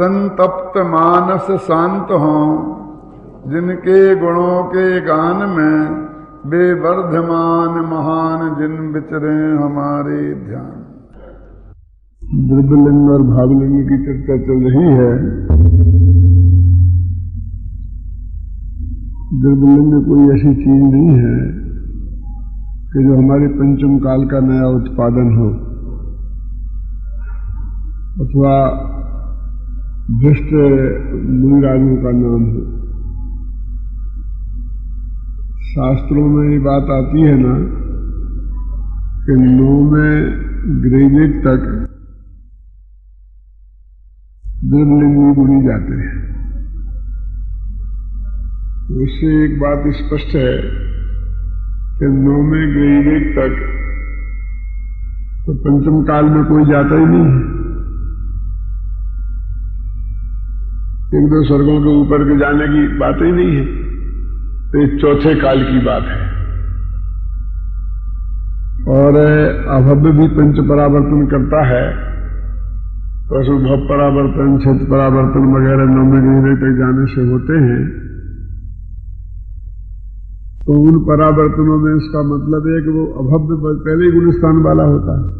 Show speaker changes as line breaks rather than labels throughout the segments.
संतप्त मानस शांत हों, जिनके गुणों के गान में बेवर्धमान महान जिन विचरे हमारे ध्यान। द्रव्यलिंग और भावलिंग की चर्चा चल रही है। द्रव्यलिंग कोई ऐसी चीज नहीं है कि जो हमारे पंचम काल का नया उत्पादन हो अथवा भ्रष्ट मुनिराजों का नाम हो। शास्त्रों में ये बात आती है ना कि 9वें ग्रेविक तक द्रव्यलिंगी बुनी जाते हैं। तो उससे एक बात स्पष्ट है कि 9वें ग्रेविक तक तो पंचम काल में कोई जाता ही नहीं है। एक दो स्वर्गों के ऊपर के जाने की बात ही नहीं है। तो ये चौथे काल की बात है। और अभव्य भी पंच परावर्तन करता है, तो उसमें भव परावर्तन, क्षेत्र परावर्तन वगैरह 9वें ग्रेविक तक जाने से होते हैं। तो उन परावर्तनों में इसका मतलब है कि वो अभव्य पहले ही गुणस्थान वाला होता है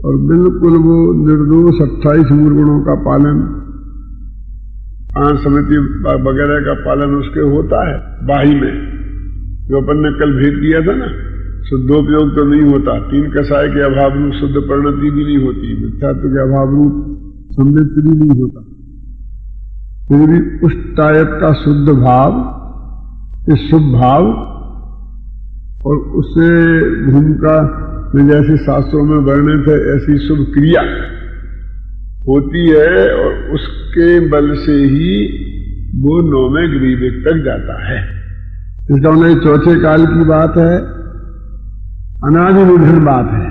और बिल्कुल वो निर्दोष 28 मूल गुणों का पालन, समिति वगैरह का पालन उसके होता है। बाही में जो अपन ने कल भेद किया था ना, शुद्धोपयोग तो नहीं होता, 3 कसाय के अभाव रूप शुद्ध परिणति भी नहीं होती, मिथ्यात्व के अभाव रूप समृद्धि भी नहीं होता। फिर भी उस टाइप का शुद्ध भाव, इस शुभ भाव और उससे भूमिका में जैसे शास्त्रों में वर्णित है ऐसी शुभ क्रिया होती है और उसके बल से ही वो 9वें ग्रीविक तक जाता है। इसका मतलब चौथे काल की बात है, अनादि निधन बात है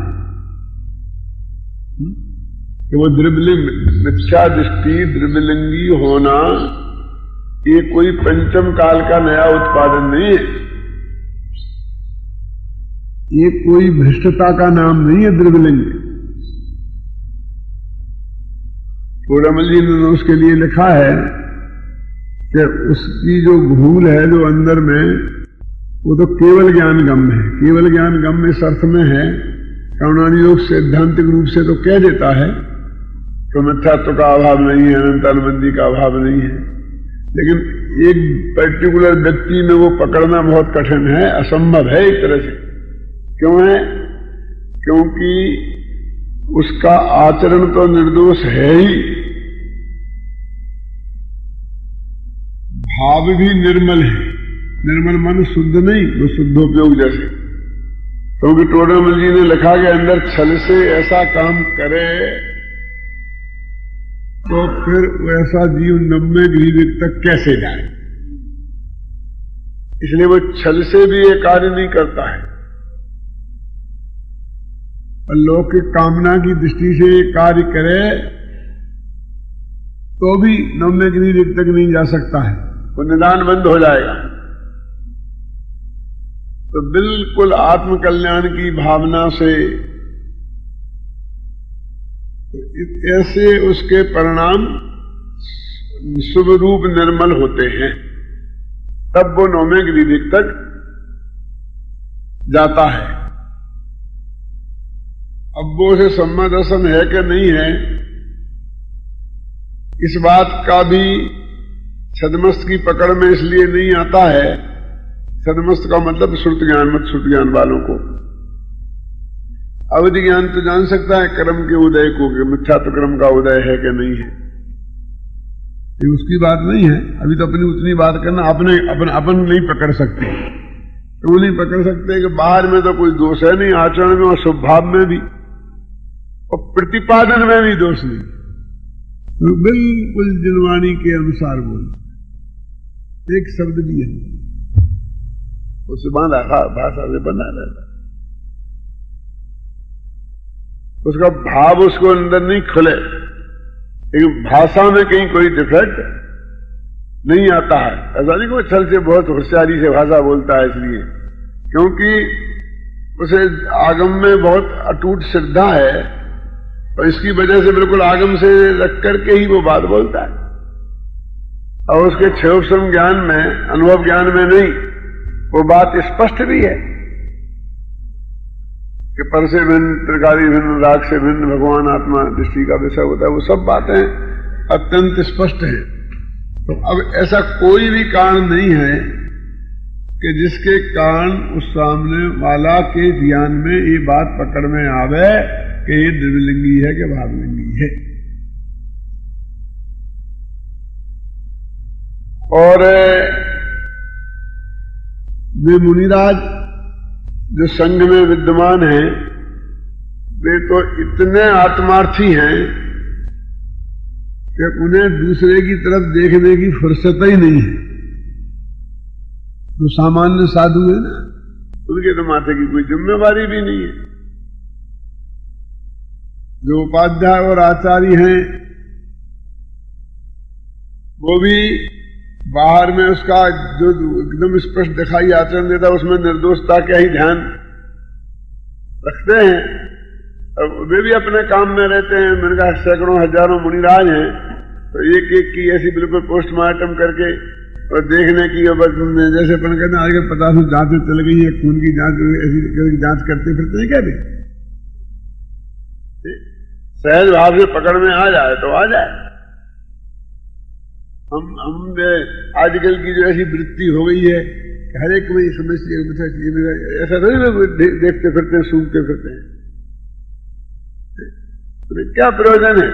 कि वो द्रव्यलिंग, मिथ्या दृष्टि द्रव्यलिंगी होना ये कोई पंचम काल का नया उत्पादन नहीं है। ये कोई भ्रष्टता का नाम नहीं है द्रव्यलिंग। चूड़ामल जी ने उसके लिए लिखा है कि उसकी जो भूल है जो अंदर में, वो तो केवल ज्ञान गम्य है। केवल ज्ञान गम्य इस अर्थ में है, करुणानि योग सैद्धांतिक रूप से तो कह देता है तो मिथ्यात्व का अभाव नहीं है, अनंत अनुबंधी का अभाव नहीं है, लेकिन एक पर्टिकुलर व्यक्ति में वो पकड़ना बहुत कठिन है, असंभव है एक तरह से। क्यों है? क्योंकि उसका आचरण तो निर्दोष है ही, भाव भी निर्मल है। निर्मल मन शुद्ध नहीं, वो शुद्धोपयोग जैसे। क्योंकि टोडरमल जी ने लिखा कि अंदर छल से ऐसा काम करे तो फिर वैसा जीव 9वें ग्रीविक तक कैसे जाए। इसलिए वो छल से भी ये कार्य नहीं करता है और लौकिक कामना की दृष्टि से कार्य करे तो भी 9वें ग्रीविक तक नहीं जा सकता है, वो निदान बंद हो जाएगा। तो बिल्कुल आत्मकल्याण की भावना से ऐसे उसके परिणाम शुभ रूप निर्मल होते हैं, तब वो 9वें ग्रीविक तक जाता है। अब वो उसे सम्मा दर्शन है कि नहीं है, इस बात का भी छदमस्त की पकड़ में इसलिए नहीं आता है। छदमस्त का मतलब श्रुत ज्ञान, मत श्रुत ज्ञान वालों को। अवधि ज्ञान तो जान सकता है कर्म के उदय को, कि मिथ्यात्व कर्म का उदय है कि नहीं है, ये उसकी बात नहीं है। अभी तो अपनी उतनी बात करना, अपन नहीं पकड़ सकते। तो नहीं पकड़ सकते कि बाहर में तो कोई दोष है नहीं, आचरण में और स्वभाव में भी और प्रतिपादन में भी दोष नहीं, तो बिल्कुल जिनवाणी के अनुसार बोल, एक शब्द भी है उसे बांधा भाषा से बना रहता, उसका भाव उसको अंदर नहीं खुले, लेकिन भाषा में कहीं कोई डिफेक्ट नहीं आता है। ऐसा नहीं कोई छल से बहुत होशियारी से भाषा बोलता है, इसलिए क्योंकि उसे आगम में बहुत अटूट श्रद्धा है और इसकी वजह से बिल्कुल आगम से रख करके ही वो बात बोलता है, और उसके क्षयोपम ज्ञान में, अनुभव ज्ञान में नहीं, वो बात स्पष्ट भी है कि पर से भिन्न, त्रिकाली भिन्न, राग से भिन्न, भगवान आत्मा दृष्टि का विषय होता है। वो सब बातें अत्यंत स्पष्ट हैं। तो अब ऐसा कोई भी कारण नहीं है कि जिसके कारण उस सामने वाला के ज्ञान में ये बात पकड़ में आवे कि ये द्रव्यलिंगी है कि भावलिंगी है। और वे मुनिराज जो संघ में विद्यमान हैं, वे तो इतने आत्मार्थी हैं कि उन्हें दूसरे की तरफ देखने की फुर्सत ही नहीं है। तो सामान्य साधु है ना, उनके तो माथे की कोई जिम्मेवारी भी नहीं है। जो उपाध्याय और आचार्य हैं, वो भी बाहर में उसका जो एकदम स्पष्ट दिखाई आचरण देता है, उसमें निर्दोषता का ही ध्यान रखते हैं। और वे भी अपने काम में रहते हैं। मैंने कहा सैकड़ों हजारों मुनिराज हैं, तो एक एक की ऐसी बिल्कुल पोस्टमार्टम करके और देखने की, और जैसे अपन कहते हैं आजकल 50 जांचें चल गई है, खून की जांच, ऐसी जांच करते फिरते हैं क्या भी। सहज भाव से पकड़ में आ जाए तो आ जाए। हम आजकल की जो ऐसी वृत्ति हो गई है, हर एक में समस्या, ऐसा थोड़ी लोग देखते फिरते हैं, सूंघते फिरते हैं, तो क्या प्रयोजन है।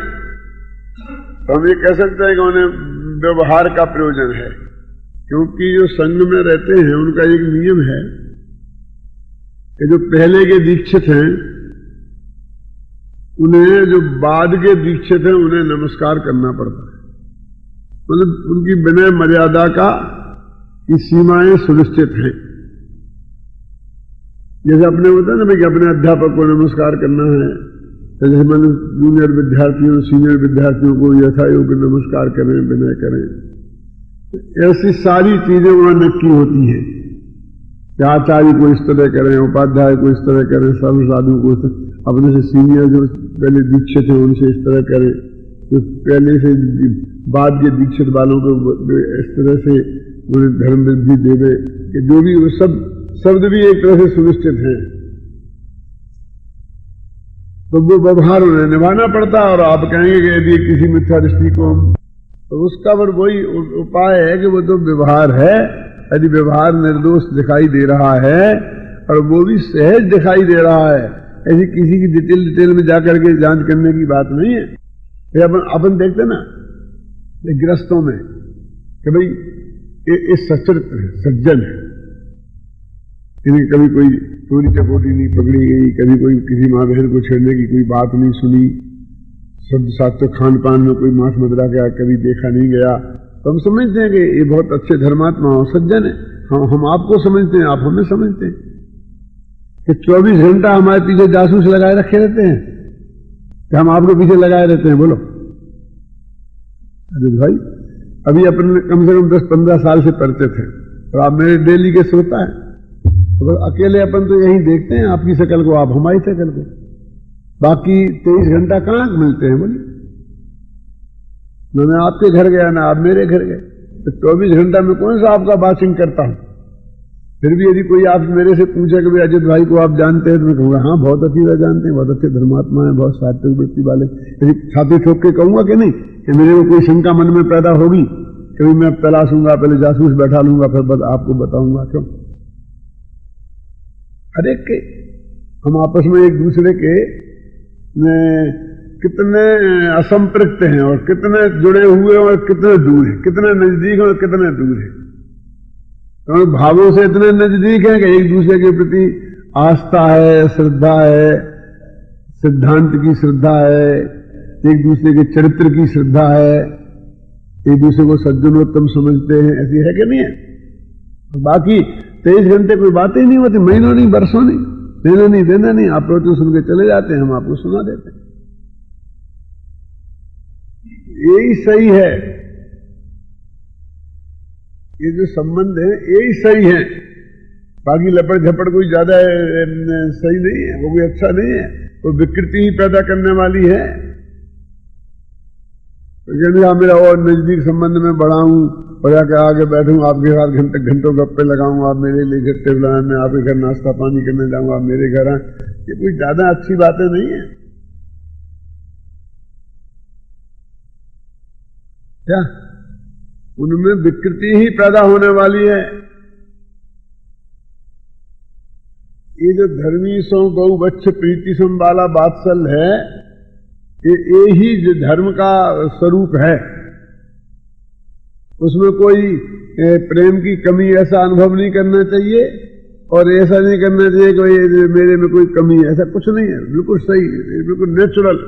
तो हम ये कह सकते हैं कि उन्हें व्यवहार का प्रयोजन है, क्योंकि जो संघ में रहते हैं उनका एक नियम है कि जो पहले के दीक्षित हैं उन्हें, जो बाद के दीक्षित हैं उन्हें नमस्कार करना पड़ता है। मतलब उनकी विनय मर्यादा की सीमाएं सुनिश्चित हैं। जैसे अपने होता है ना कि अपने अध्यापक को नमस्कार करना है, तो जैसे मैंने जूनियर विद्यार्थियों, सीनियर विद्यार्थियों को यथायोग्य नमस्कार करें, विनय करें, ऐसी सारी चीजें वहां नक्की होती हैं कि आचार्य को इस तरह करें, उपाध्याय को इस तरह करें, सर्व साधु को अपने से सीनियर जो पहले दीक्षित हैं उनसे इस तरह करें, तो पहले से बाद के दीक्षित वालों को इस तरह से उन्हें धर्म वृद्धि देवे, कि जो भी वो सब शब्द भी एक तरह से सुनिश्चित हैं। तो वो व्यवहार उन्हें निभाना पड़ता है। और आप कहेंगे कि यदि किसी मिथ्या दृष्टि को, तो उसका पर वही उपाय है कि वो तो व्यवहार है। यदि व्यवहार निर्दोष दिखाई दे रहा है और वो भी सहज दिखाई दे रहा है, ऐसी किसी की डिटेल में जाकर के जांच करने की बात नहीं है। अपन देखते ना गृहस्थों में कि भाई ये सच्चरित्र है, सज्जन है, इन्हें कभी कोई चोरी चपोटी नहीं पकड़ी गई, कभी कोई किसी माँ बहन को छेड़ने की कोई बात नहीं सुनी, शुद्ध सात्व खान पान में कोई मांस मदिरा का कभी देखा नहीं गया। तो हम समझते हैं कि ये बहुत अच्छे धर्मात्मा और सज्जन है। हम आपको समझते हैं, आप हमें समझते हैं कि 24 घंटा हमारे पीछे जासूस लगाए रखे रहते हैं कि हम आपके पीछे लगाए रहते हैं। बोलो अरे भाई, अभी अपन कम से कम 10-15 साल से पढ़ते थे और आप मेरे डेली के श्रोता हैं, तो अकेले अपन तो यही देखते हैं आपकी शकल को, आप हमारी शकल को। बाकी 23 घंटा कहाँ मिलते हैं? बोलिए, मैं आपके घर गया ना आप मेरे घर गए, तो 24 घंटा में कौन सा आपका वाचिंग करता हूं। फिर भी यदि कोई आप मेरे से पूछे कि अजित भाई को आप जानते हैं, तो मैं कहूँगा हाँ बहुत अच्छी तरह जानते हैं, बहुत अच्छे धर्मात्मा है, बहुत सात्विक वृत्ति वाले। छाती ठोक के कहूंगा कि नहीं कि मेरे को कोई शंका मन में पैदा होगी, कभी मैं तलाशूंगा, पहले जासूस बैठा लूंगा, फिर आपको बताऊंगा। क्यों? हर एक के हम आपस में एक दूसरे के कितने असंपृक्त हैं और कितने जुड़े हुए और कितने दूर हैं, कितने नजदीक और कितने दूर हैं। तो भावों से इतने नजदीक हैं कि एक दूसरे के प्रति आस्था है, श्रद्धा है, सिद्धांत की श्रद्धा है, एक दूसरे के चरित्र की श्रद्धा है, एक दूसरे को सज्जनोत्तम समझते हैं। ऐसी है कि नहीं है? बाकी 23 घंटे कोई बातें ही नहीं होती, महीनों नहीं, बरसों नहीं, देना नहीं देना नहीं, आप रोटी सुन के चले जाते हैं, हम आपको सुना देते हैं। यही सही है, ये जो संबंध है यही सही है। बाकी लपड़ झपड़ कोई ज्यादा सही नहीं है, वो भी अच्छा नहीं है। वो विकृति ही पैदा करने वाली है। तो मेरा और नजदीक संबंध में बढ़ाऊं और जाके आगे बैठूं, आपके साथ घंटों गप्पे लगाऊं, आप मेरे लिए घर टेबल आए, मैं आपके घर नाश्ता पानी करने जाऊंगा, आप मेरे घर आए, ये कोई ज्यादा अच्छी बातें नहीं है क्या? उनमें विकृति ही पैदा होने वाली है। ये जो धर्मी सो गौ बच्छ प्रीति सम वाला बात्सल्य है, ये ही जो धर्म का स्वरूप है। उसमें कोई प्रेम की कमी ऐसा अनुभव नहीं करना चाहिए और ऐसा नहीं करना चाहिए कि मेरे में कोई कमी है, ऐसा कुछ नहीं है। बिल्कुल सही, बिल्कुल नेचुरल,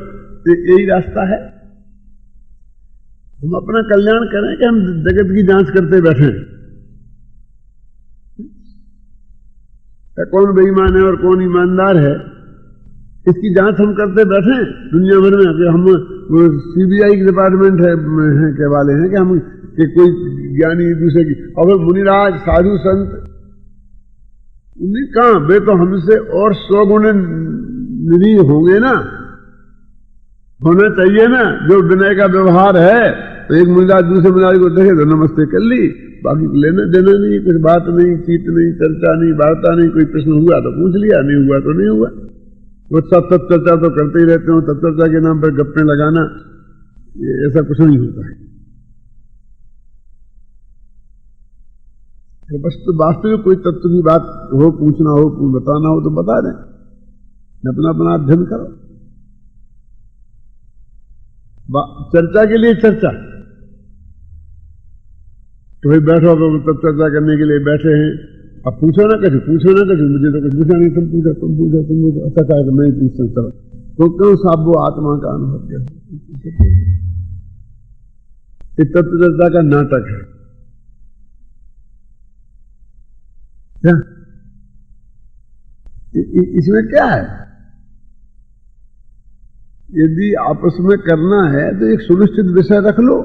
यही रास्ता है। हम अपना कल्याण करें कि हम जगत की जांच करते बैठे, कौन बेईमान है और कौन ईमानदार है, इसकी जांच हम करते बैठे दुनिया भर में। कि हम सीबीआई के डिपार्टमेंट है के वाले हैं कि हम कि कोई ज्ञानी दूसरे की, अगर मुनिराज साधु संत उन्हें कहा वे तो हमसे और 100 गुण निधि होंगे ना, होना चाहिए ना। जो विनय का व्यवहार है, तो एक मुनिराज दूसरे मुनिराज को देखे तो नमस्ते कर ली, बाकी लेना देना नहीं, कुछ बात नहीं, चीत नहीं, चर्चा नहीं, वार्ता नहीं। कोई प्रश्न हुआ तो पूछ लिया, नहीं हुआ तो नहीं हुआ। वो सब चर्चा तो करते ही रहते हो, चर्चा के नाम पर गप्पे लगाना, ऐसा कुछ नहीं होता है। बस तो वास्तविक कोई तत्व की बात हो, पूछना हो, बताना हो तो बता दें, अपना अपना अध्ययन करो। चर्चा के लिए चर्चा, तो भाई बैठो तो तब चर्चा करने के लिए बैठे हैं। अब पूछो ना कभी, मुझे तो कुछ पूछा नहीं, तुम पूछो। अच्छा कहा तो मैं ही पूछ सकता हूँ, तो क्यों साहब वो आत्मा का अनुभव क्या? तत्व चर्चा का नाटक है क्या? इसमें क्या है? यदि आपस में करना है तो एक सुनिश्चित विषय रख लो।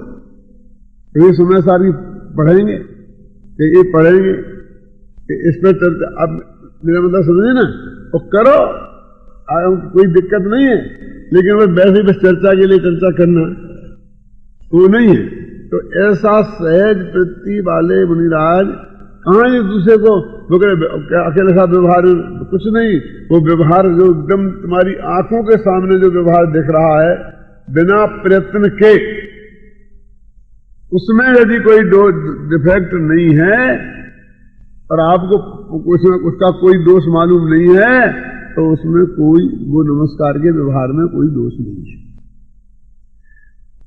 ये समय सारी पढ़ेंगे कि ये पढ़ेंगे कि इस पर चर्चा, अब मेरा मतलब समझे ना, तो करो, कोई दिक्कत नहीं है। लेकिन वैसे ही बस चर्चा के लिए चर्चा करना वो नहीं है। तो ऐसा सहज वृत्ति वाले मुनिराज कहाँ एक दूसरे को अकेले साथ व्यवहार, कुछ नहीं। वो व्यवहार जो एकदम तुम्हारी आंखों के सामने जो व्यवहार दिख रहा है बिना प्रयत्न के, उसमें यदि कोई डिफेक्ट नहीं है और आपको उसका कोई दोष मालूम नहीं है, तो उसमें कोई, वो नमस्कार के व्यवहार में कोई दोष नहीं है।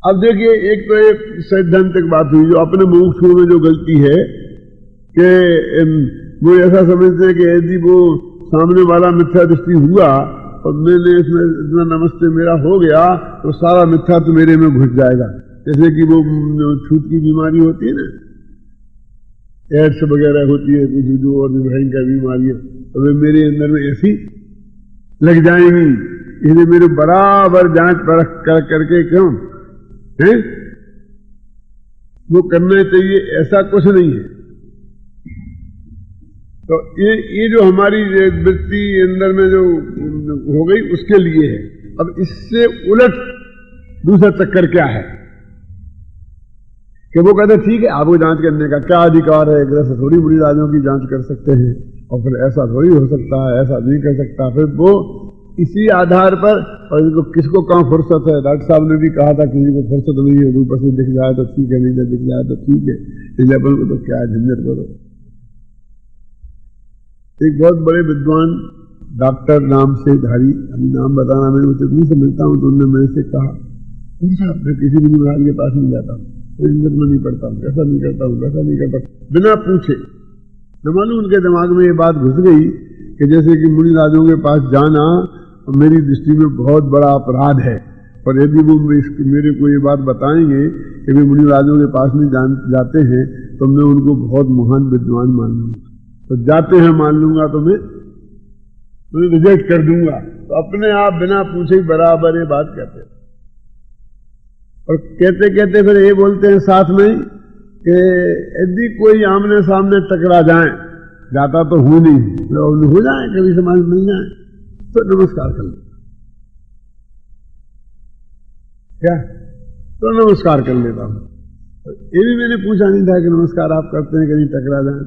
अब देखिए, एक तो एक सैद्धांतिक बात हुई, जो अपने मुमुक्षुओं में जो गलती है कि वो ऐसा समझते हैं कि यदि वो सामने वाला मिथ्या दृष्टि हुआ और मैंने इसमें इतना नमस्ते मेरा हो गया तो सारा मिथ्या तो मेरे में घुस जाएगा। जैसे कि वो छूत की बीमारी होती है ना, एड्स वगैरह होती है, कुछ जो और भी भयंकर बीमारी है, तो वे मेरे अंदर में ऐसी लग जाएंगी। इसलिए मेरे बराबर जांच परख करके क्यों है वो करना चाहिए, ऐसा कुछ नहीं है। तो ये जो हमारी वृत्ति अंदर में जो हो गई उसके लिए है। अब इससे उलट दूसरा चक्कर क्या है कि वो कहते ठीक है, आपको जांच करने का क्या अधिकार है, ऐसा थोड़ी बुरी राजों की जांच कर सकते हैं और फिर ऐसा थोड़ी हो सकता है, ऐसा नहीं कर सकता। फिर वो इसी आधार पर, और इनको किसको कहाँ फुर्सत है, डॉक्टर साहब ने भी कहा था किसी को फुर्सत नहीं है, ऊपर से दिख जाए तो ठीक है, नहीं दिख जाए तो ठीक है, इस लेवल को तो क्या झंझट करो। एक बहुत बड़े विद्वान डॉक्टर नाम से धारी, अभी नाम बताना, मैं उसे नहीं समझता हूँ, तो उन्होंने मेरे से कहा मैं किसी भी महाराज के पास नहीं जाता हूँ, इंद्र में नहीं पढ़ता हूँ, ऐसा नहीं करता हूँ, वैसा नहीं करता, बिना पूछे। न मालूम उनके दिमाग में ये बात घुस गई कि जैसे कि मुनि राजों के पास जाना मेरी दृष्टि में बहुत बड़ा अपराध है, और यदि वो मेरे को ये बात बताएंगे कि वे मुनि राजों के पास नहीं जाते हैं तो मैं उनको बहुत महान विद्वान मान लूंगा, तो जाते हैं मान लूंगा तो मैं रिजेक्ट कर दूंगा। तो अपने आप बिना पूछे बराबर ये बात कहते हैं, और कहते कहते फिर ये बोलते हैं साथ में कि यदि कोई आमने सामने टकरा जाए, जाता तो हो नहीं, हो जाए कभी समाज मिल जाए तो नमस्कार कर लो, क्या, तो नमस्कार कर लेता हूं। ये भी मैंने पूछा नहीं था कि नमस्कार आप करते हैं कहीं टकरा जाए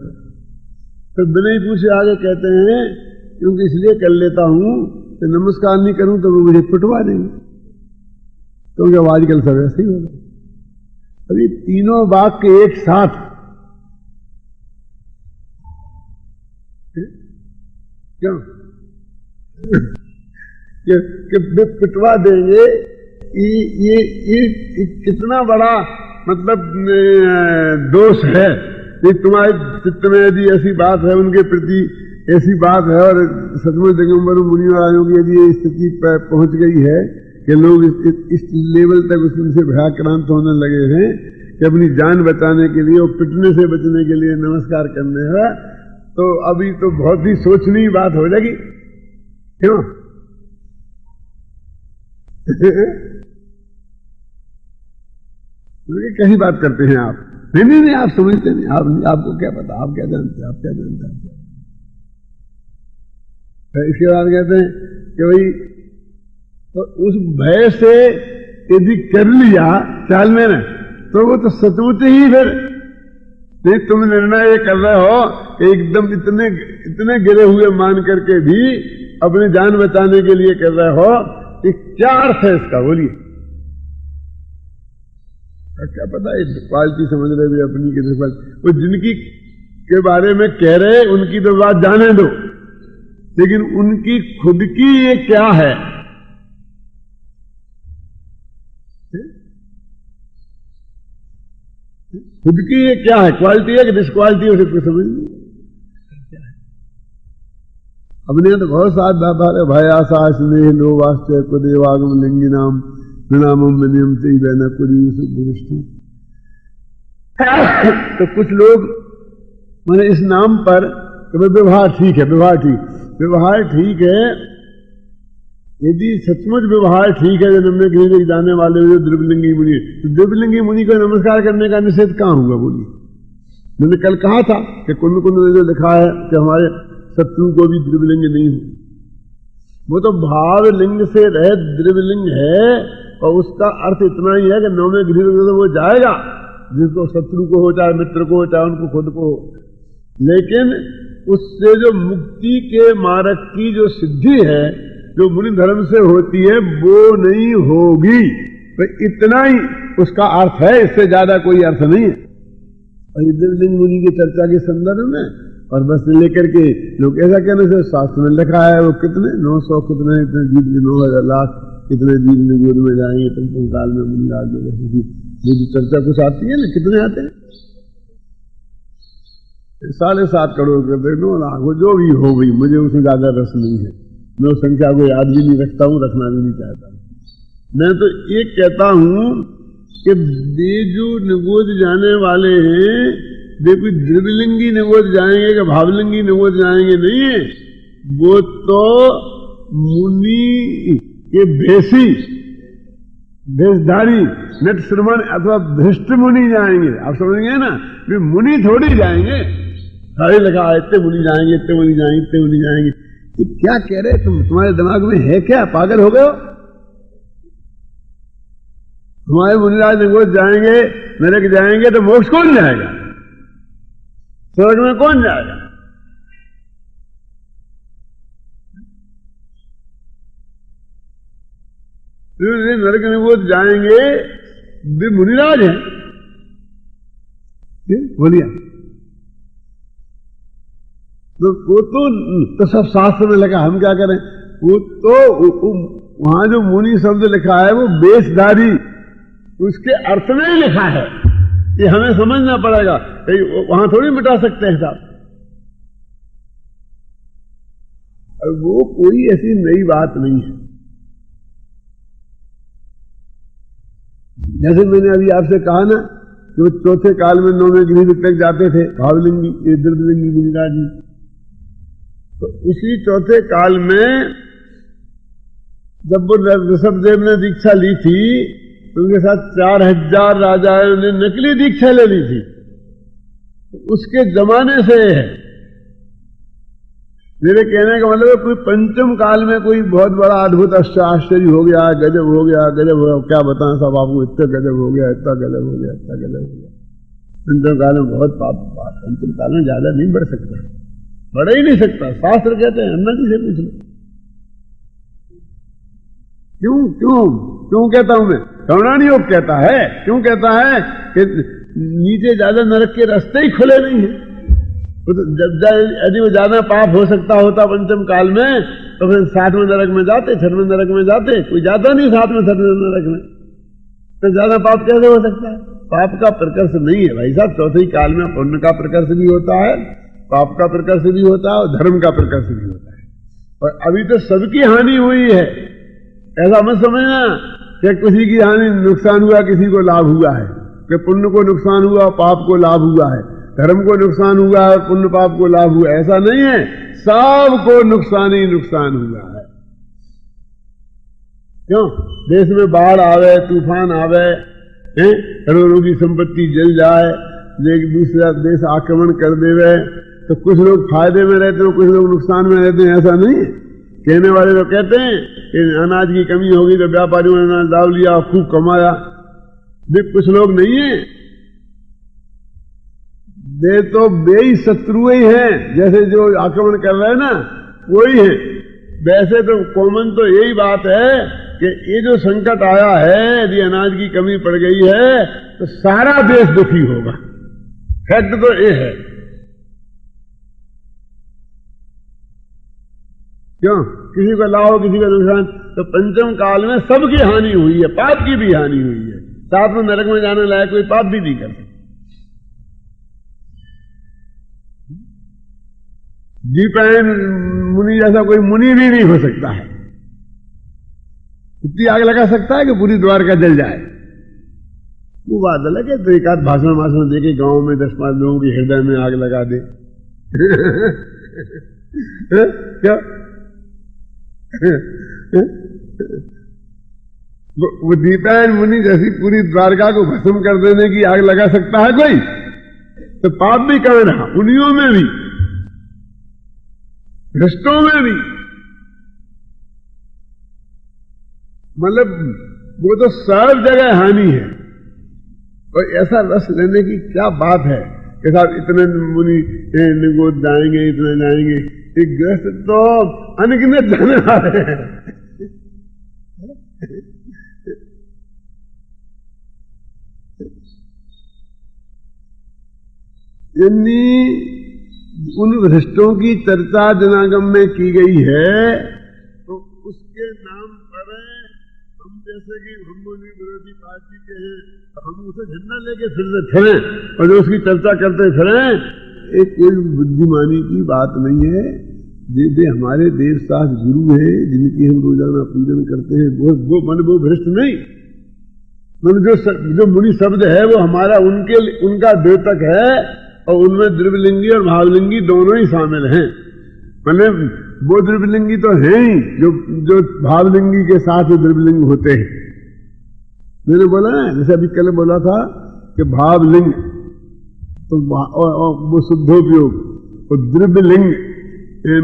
तो बिना ही पूछे आगे कहते हैं क्योंकि इसलिए कर लेता हूं कि नमस्कार नहीं करूं तो वो मुझे पिटवा देंगे, क्योंकि अब आजकल सब ऐसे ही हो गए। अभी तीनों वाक्य एक साथ क्यों कि पिटवा देंगे, ये कितना बड़ा मतलब दोष है कि तुम्हारे चित्त में यदि ऐसी बात है, उनके प्रति ऐसी बात है, और सचमुच दिगंबर मुनि महाराजों की यदि ये स्थिति पर पहुंच गई है कि लोग इस लेवल तक उनसे भयाक्रांत होने लगे हैं कि अपनी जान बचाने के लिए और पिटने से बचने के लिए नमस्कार करने है, तो अभी तो बहुत ही सोचनीय बात हो जाएगी। क्यों कहीं बात करते हैं आप? नहीं, आप समझते नहीं, आपको क्या पता, आप क्या जानते हैं, आप क्या जानते हैं। तो इसके बाद कहते हैं कि भाई तो उस भय से यदि कर लिया चाल में न, तो वो तो सचमुच ही फिर नहीं, तुम निर्णय ये कर रहे हो कि एकदम इतने गिरे हुए मान करके भी अपनी जान बचाने के लिए कर रहे हो, कि क्या अर्थ है इसका, बोलिए। क्या पता है क्वालिटी समझ रहे भी अपनी किसी पर, वो जिनकी के बारे में कह रहे उनकी तो बात जाने दो, लेकिन उनकी खुद की ये क्या है, खुद की ये क्या है, क्वालिटी है कि डिसक्वालिटी है, उसे कुछ समझ नहीं। अपने तो बहुत साथ व्यापार भय आशा स्नेह लोभाश्चर्य को देवागम लिंगी नाम नामम नियम से बहना दृष्टि। तो कुछ लोग मैंने इस नाम पर व्यवहार ठीक है, व्यवहार ठीक है, यदि सचमुच व्यवहार ठीक है, जन्म में कहीं जाने वाले जो द्रव्यलिंगी मुनि, तो द्रव्यलिंगी मुनि को नमस्कार करने का निषेध कहां होगा, बोलिए। मैंने कल कहा था कि कुंद कुंद ने जो लिखा है कि हमारे शत्रु को भी द्रव्यलिंग नहीं हो, वो तो भावलिंग से रहित द्रव्यलिंग है, और उसका अर्थ इतना ही है कि नौवें गृह तो वो जाएगा, जिसको शत्रु को हो चाहे मित्र को हो चाहे उनको खुद को हो, लेकिन उससे जो मुक्ति के मार्ग की जो सिद्धि है जो मुनि धर्म से होती है वो नहीं होगी। तो इतना ही उसका अर्थ है, इससे ज्यादा कोई अर्थ नहीं है। और द्रव्यलिंग मुनि की चर्चा के संदर्भ में और बस लेकर के लोग ऐसा कहने से शास्त्र में लिखा है वो कितने 900 कितने इतने जीव 9,000 लाख कितने जीव में गोद में जाएंगे तुम काल में मुनिराज में, जो चर्चा कुछ आती है ना, कितने आते हैं 7.5 करोड़ करते 9 लाख, वो जो भी हो गई, मुझे उसमें ज्यादा रस नहीं है, मैं उस संख्या को याद भी नहीं रखता हूं, रखना भी नहीं चाहता। मैं तो ये कहता हूं कि वे जो निगोद जाने वाले हैं, वे कोई द्रव्यलिंगी निगोद जाएंगे कि भावलिंगी निगोद जाएंगे नहीं है, वो तो मुनि के भेषधारी नट श्रवण अथवा भ्रष्ट मुनि जाएंगे। आप समझेंगे ना, वे मुनि थोड़ी जाएंगे, सारे लगा इतने मुनि जाएंगे, इतने मुनि जाएंगे, इतने मुनि जाएंगे। तो क्या कह रहे तुम्हारे दिमाग में है क्या, पागल हो गए हो? हमारे मुनिराज निगोद जाएंगे, नरक जाएंगे, तो मोक्ष कौन जाएगा, स्वर्ग में कौन जाएगा? नरक निगोद जाएंगे वे मुनिराज हैं, बोलिए। तो वो तो सब शास्त्र में लिखा, हम क्या करें? वो तो वहां जो मुनि शब्द लिखा है वो वेशधारी, उसके अर्थ में ही लिखा है, ये हमें समझना पड़ेगा, वहां थोड़ी मिटा सकते हैं साहब। वो कोई ऐसी नई बात नहीं है। जैसे मैंने अभी आपसे कहा ना कि वो चौथे काल में 9वें गृह तक जाते थे भावलिंगी द्रव्यलिंगी मुनिराज जी, तो इसी चौथे काल में जब वो ऋषभदेव ने दीक्षा ली थी तो उनके साथ 4000 राजाओं ने नकली दीक्षा ले ली थी, तो उसके जमाने से है। मेरे कहने का मतलब है कोई पंचम काल में कोई बहुत बड़ा अद्भुत आश्चर्य हो गया, गजब हो गया, गजब हो गया, क्या बताएं साहब आपको, इतना गजब हो गया, इतना गजब हो गया, इतना गजब हो गया। पंचम काल में बहुत पाप, पंचम काल में ज्यादा नहीं बढ़ सकता, बढ़ ही नहीं सकता। शास्त्र कहते हैं अन्ना जी से पूछ लो। क्यों क्यों क्यों कहता हूं मैं? करुणानी योग कहता है। क्यों कहता है कि नीचे ज्यादा नरक के रास्ते ही खुले नहीं है। यदि वो ज्यादा पाप हो सकता होता पंचम काल में तो फिर 7वें नरक में जाते, 6वें नरक में जाते। कोई जाता नहीं 7वें 6वें नरक में, तो ज्यादा पाप कैसे हो सकता है? पाप का प्रकर्ष नहीं है भाई साहब। चौथे काल में पुण्य का प्रकर्ष भी होता है, पाप का प्रकर्ष भी होता है और धर्म का प्रकर्ष भी होता है। और अभी तो सबकी हानि हुई है, ऐसा मत समझना कि किसी की हानि नुकसान हुआ, किसी को लाभ हुआ है, कि पुण्य को नुकसान हुआ, पाप को लाभ हुआ है, धर्म को नुकसान हुआ और पुण्य पाप को लाभ हुआ, ऐसा नहीं है। सबको नुकसान ही नुकसान हुआ है। क्यों? देश में बाढ़ आवे, तूफान आवे, करोड़ों की संपत्ति जल जाए, एक दूसरा देश आक्रमण कर देवे, तो कुछ लोग फायदे में रहते हैं, कुछ लोग नुकसान में रहते हैं, ऐसा नहीं है। कहने वाले लोग कहते हैं कि अनाज की कमी होगी तो व्यापारियों ने अनाज डाल लिया और खूब कमाया। वे कुछ लोग नहीं है, वे तो बेई शत्रु ही हैं। जैसे जो आक्रमण कर रहे हैं ना, वही है। वैसे तो कॉमन तो यही बात है कि ये जो संकट आया है, यदि अनाज की कमी पड़ गई है तो सारा देश दुखी होगा। फैक्ट तो ये है। क्यों? किसी को लाभ, किसी का नुकसान। तो पंचम काल में सबकी हानि हुई है, पाप की भी हानि हुई है। 7वें नरक में जाने लायक कोई पाप भी नहीं कर सकता। दीपायन मुनि जैसा कोई मुनि भी नहीं हो सकता है। इतनी आग लगा सकता है कि पूरी द्वारका जल जाए। वो बात अलग है, तो एक आध भाषण दे के गांव में 10-5 लोगों के हृदय में आग लगा दे। क्या वो दीपायन मुनि जैसी पूरी द्वारका को भस्म कर देने की आग लगा सकता है कोई? तो पाप भी कर रहा, उन्हीं में भी, भ्रष्टों में भी। मतलब वो तो सब जगह हानि है। और ऐसा रस लेने की क्या बात है कि साहब इतने मुनि निगोद जाएंगे, इतने जाएंगे। एक ग्रस्त तो अनगिनत जाने वाले हैं। यानी उन भ्रष्टों की चर्चा जनागम में की गई है, तो उसके नाम पर हम जैसे कि हम विरोधी पार्टी के हैं, तो हम उसे झंडा लेके फिरें और जो उसकी चर्चा करते फिरें, एक कोई बुद्धिमानी की बात नहीं है। वे हमारे देव शास्त्र गुरु हैं, जिनकी हम रोजाना पूजन करते हैं, वो भ्रष्ट नहीं। मन जो मुनि शब्द है वो हमारा उनका द्योतक है, और उनमें द्रव्यलिंगी और भावलिंगी दोनों ही शामिल हैं। मतलब वो द्रव्यलिंगी तो है ही जो भावलिंगी के साथ द्रव्यलिंग होते हैं। मैंने बोला ना, जैसे अभी कल बोला था कि भावलिंग तो वो शुद्धोपयोग, और द्रव्यलिंग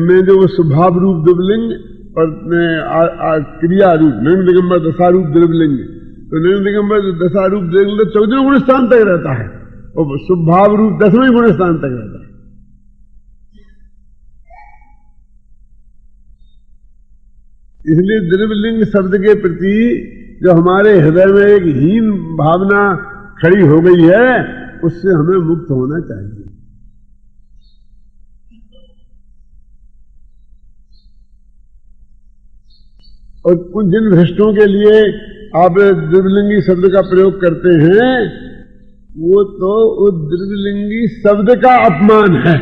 में जो वो स्वभाव रूप द्रव्यलिंग और क्रिया रूप नैन दिगंबर दशारूप द्रव्यलिंग, तो नैन दिगंबर दशारूप द्रव्यलिंग 14वें गुण स्थान तक रहता है और स्वभाव रूप 10वें गुण स्थान तक रहता है। इसलिए द्रव्यलिंग शब्द के प्रति जो हमारे हृदय में एक हीन भावना खड़ी हो गई है, उससे हमें मुक्त होना चाहिए। और उन जिन भ्रष्टों के लिए आप द्रव्यलिंगी शब्द का प्रयोग करते हैं, वो तो उस द्रव्यलिंगी शब्द का अपमान है।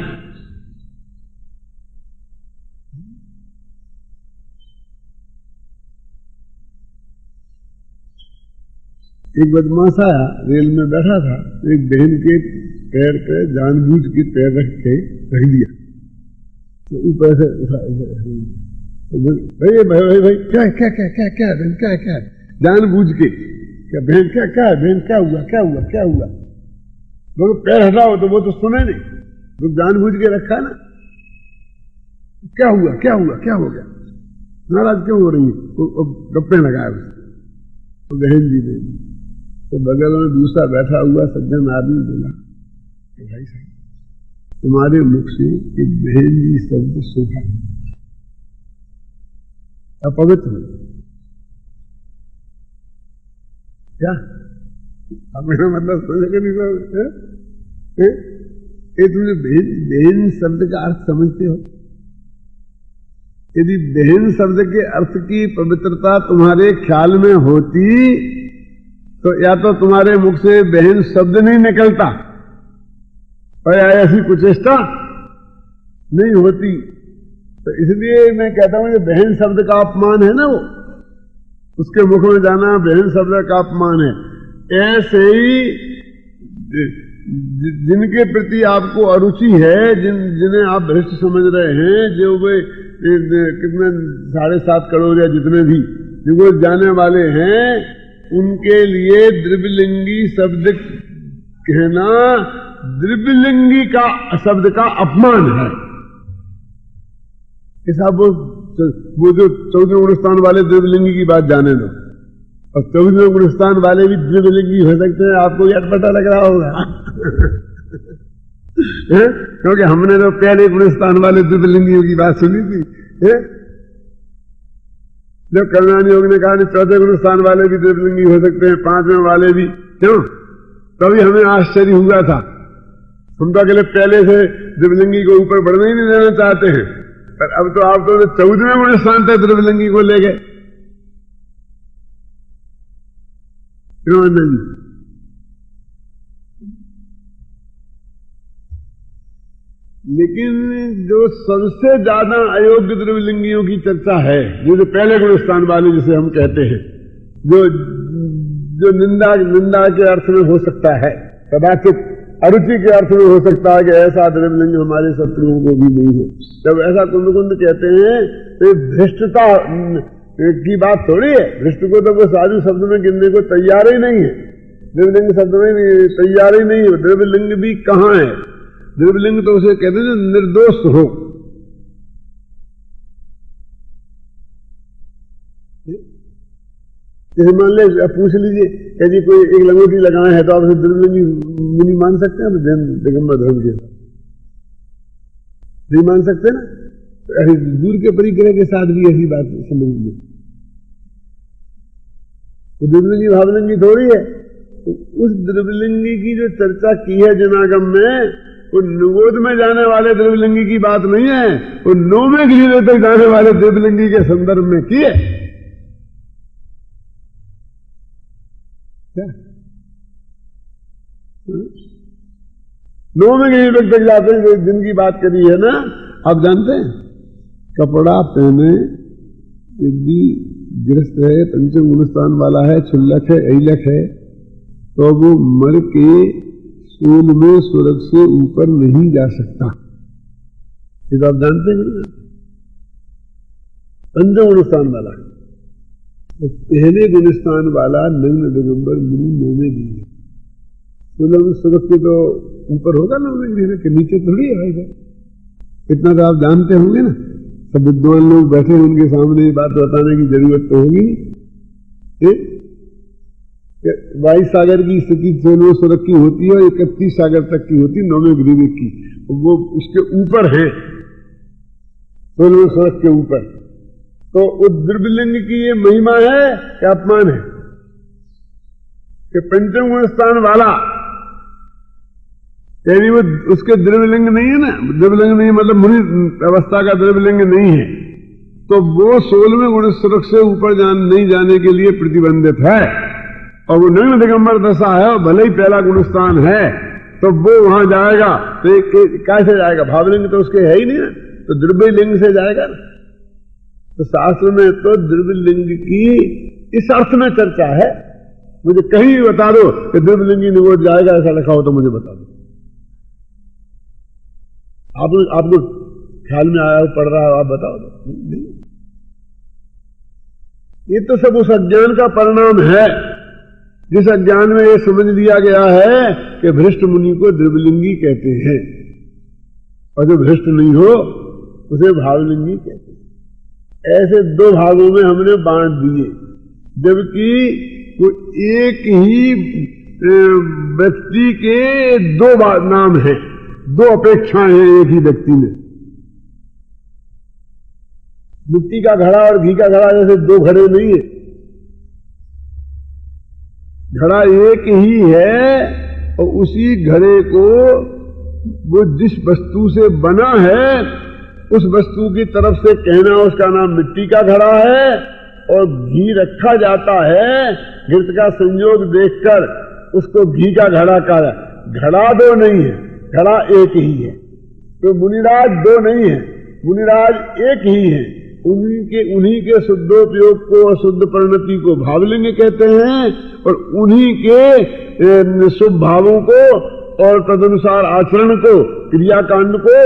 एक बदमाश आया, रेल में बैठा था, एक बहन के पैर पे जानबूझ के पैर रख दिया, तो ऊपर से भाई भाई भाई क्या क्या क्या क्या क्या बहन क्या क्या, जानबूझ के क्या बहन क्या क्या बहन क्या हुआ क्या हुआ क्या हुआ। लोग पैर हटाओ तो वो तो सुने नहीं, लोग जानबूझ के रखा ना। क्या हुआ, क्या हुआ, क्या हो गया, नाराज क्यों हो रही है? वो गप्पे लगाए उसने। तो बहन जी ने, तो बगल में दूसरा बैठा हुआ सज्जन आदमी बोला, भाई साहब तुम्हारे मुख से एक बहन जी शब्द सुना, अपवित्र हो क्या? अब मेरा मतलब समझ के नहीं, ये तुमने बहन शब्द का अर्थ समझते हो? यदि बहन शब्द के अर्थ की पवित्रता तुम्हारे ख्याल में होती तो या तो तुम्हारे मुख से बहन शब्द नहीं निकलता और ऐसी कुचेष्टा नहीं होती। तो इसलिए मैं कहता हूं कि बहन शब्द का अपमान है ना, वो उसके मुख में जाना बहन शब्द का अपमान है। ऐसे ही जिनके प्रति आपको अरुचि है, जिन्हें आप भ्रष्ट समझ रहे हैं, जो वे कितने 7.5 करोड़ या जितने भी जिनको जाने वाले हैं, उनके लिए द्रव्यलिंगी शब्द कहना द्रव्यलिंगी का शब्द का अपमान है। ऐसा वो जो 14वें गुणस्थान वाले द्रव्यलिंगी की बात जाने दो, और 14वें गुणस्थान वाले भी द्रव्यलिंगी हो सकते हैं, आपको यह पता लग रहा होगा क्योंकि हमने तो पहले गुणस्थान वाले द्रव्यलिंगियों की बात सुनी थी। जब कल्याण योग ने कहा 14वें गुणस्थान वाले भी द्रव्यलिंगी हो सकते हैं, 5वें वाले भी, क्यों? तभी हमें आश्चर्य हुआ था। हम तो अगले पहले से द्रव्यलिंगी को ऊपर बढ़ने ही नहीं देना चाहते हैं, पर अब तो आप तो 14वें गुणस्थान तक द्रव्यलिंगी को ले गए, क्यों नहीं? लेकिन जो सबसे ज्यादा अयोग्य द्रव्यलिंगियों की चर्चा है, जो पहले गुणस्थान वाले जिसे हम कहते हैं, जो निंदा के अर्थ में हो सकता है, कदाचित अरुचि के अर्थ में हो सकता है कि ऐसा द्रव्यलिंग हमारे शत्रुओं को भी नहीं है। जब ऐसा कुंद कहते हैं तो भ्रष्टता की बात थोड़ी है। भ्रष्ट को तो वो साधु शब्द में गिनने को तैयार ही नहीं है, द्रव्यलिंग शब्द में तैयार ही नहीं है। द्रव्यलिंग भी कहाँ है? द्रव्यलिंग तो उसे कहते हैं निर्दोष हो। जैसे मान ले, पूछ लीजिए कि जी कोई एक लंगोटी लगाए है तो आप उसे द्रव्यलिंगी मुनि मान सकते हैं? दिगंबर धर्म के नहीं मान सकते ना। तो दूर के परिग्रह के साथ भी ऐसी बात समझ लीजिए, तो द्रव्यलिंगी भावलिंगी थोड़ी है। तो उस द्रव्यलिंगी की जो चर्चा की है जनागम में, वो निगोद में जाने वाले द्रव्यलिंगी की बात नहीं है, वो 9वें गिरिले तक जाने वाले द्रव्यलिंगी के संदर्भ में की है। क्या 9वें गिरिले तक जाते हैं जिनकी बात करी है ना, आप जानते हैं? कपड़ा पहने यदि गृहस्थ है, पंचम गुणस्थान वाला है, क्षुल्लक है, ऐलक है, तो वो मर के सूल में स्वर्ग से ऊपर नहीं जा सकता। ये तो आप जानते हैं। पंचम गुणस्थान वाला है, तो पहले गुणस्थान वाला निम्न दिगंबर मुनि 9वें गिरिले, स्वर्ग के तो ऊपर होगा 9वें गिरिले के नीचे थोड़ी है भाई साहब। इतना तो आप जानते होंगे ना। सब विद्वान लोग बैठे हैं, उनके सामने ये बात बताने की जरूरत तो होगी नहीं। 22 सागर की स्थिति 16वें स्वर्ग की होती है, 31 सागर तक की होती है 9वें गिरिले की, वो उसके ऊपर है 16वें स्वर्ग के ऊपर। तो उस द्रव्यलिंग की ये महिमा है क्या अपमान है? कि पंचम गुणस्थान वाला यानी वो उसके द्रव्यलिंग नहीं है ना, द्रव्यलिंग नहीं मतलब मुनि अवस्था का द्रव्यलिंग नहीं है, तो वो 16वें गुण स्वर्ग से ऊपर नहीं जाने के लिए प्रतिबंधित है। और वो नग्न दिगंबर दशा है, और भले ही पहला गुणस्थान है, तो वो वहां जाएगा तो कैसे जाएगा? भावलिंग तो उसके है ही नहीं ना, तो द्रव्यलिंग से जाएगा ना। तो शास्त्र में तो द्रव्यलिंग की इस अर्थ में चर्चा है। मुझे कहीं बता दो कि द्रव्यलिंगी निगोद जाएगा, ऐसा लिखा हो तो मुझे बता दो। आपको ख्याल में आया हो, पढ़ रहा हो, आप बताओ तो। ये तो सब उस अज्ञान का परिणाम है, जिस अज्ञान में ये समझ लिया गया है कि भ्रष्ट मुनि को द्रव्यलिंगी कहते हैं, और जो भ्रष्ट नहीं हो उसे भावलिंगी कहते हैं। ऐसे दो भागों में हमने बांट दिए, जबकि वो एक ही व्यक्ति के दो नाम हैं, दो अपेक्षाएं हैं एक ही व्यक्ति में। मिट्टी का घड़ा और घी का घड़ा जैसे दो घड़े नहीं है, घड़ा एक ही है और उसी घड़े को वो जिस वस्तु से बना है उस वस्तु की तरफ से कहना उसका नाम मिट्टी का घड़ा है, और घी रखा जाता है घृत का संयोग देखकर उसको घी का घड़ा कहा। घड़ा दो नहीं है, घड़ा एक ही है। तो मुनिराज दो नहीं है, मुनिराज एक ही है। उन्हीं के शुद्धोपयोग को, शुद्ध परिणति को भावलिंग कहते हैं, और उन्हीं के शुभ भावों को और तदनुसार आचरण को, क्रियाकांड को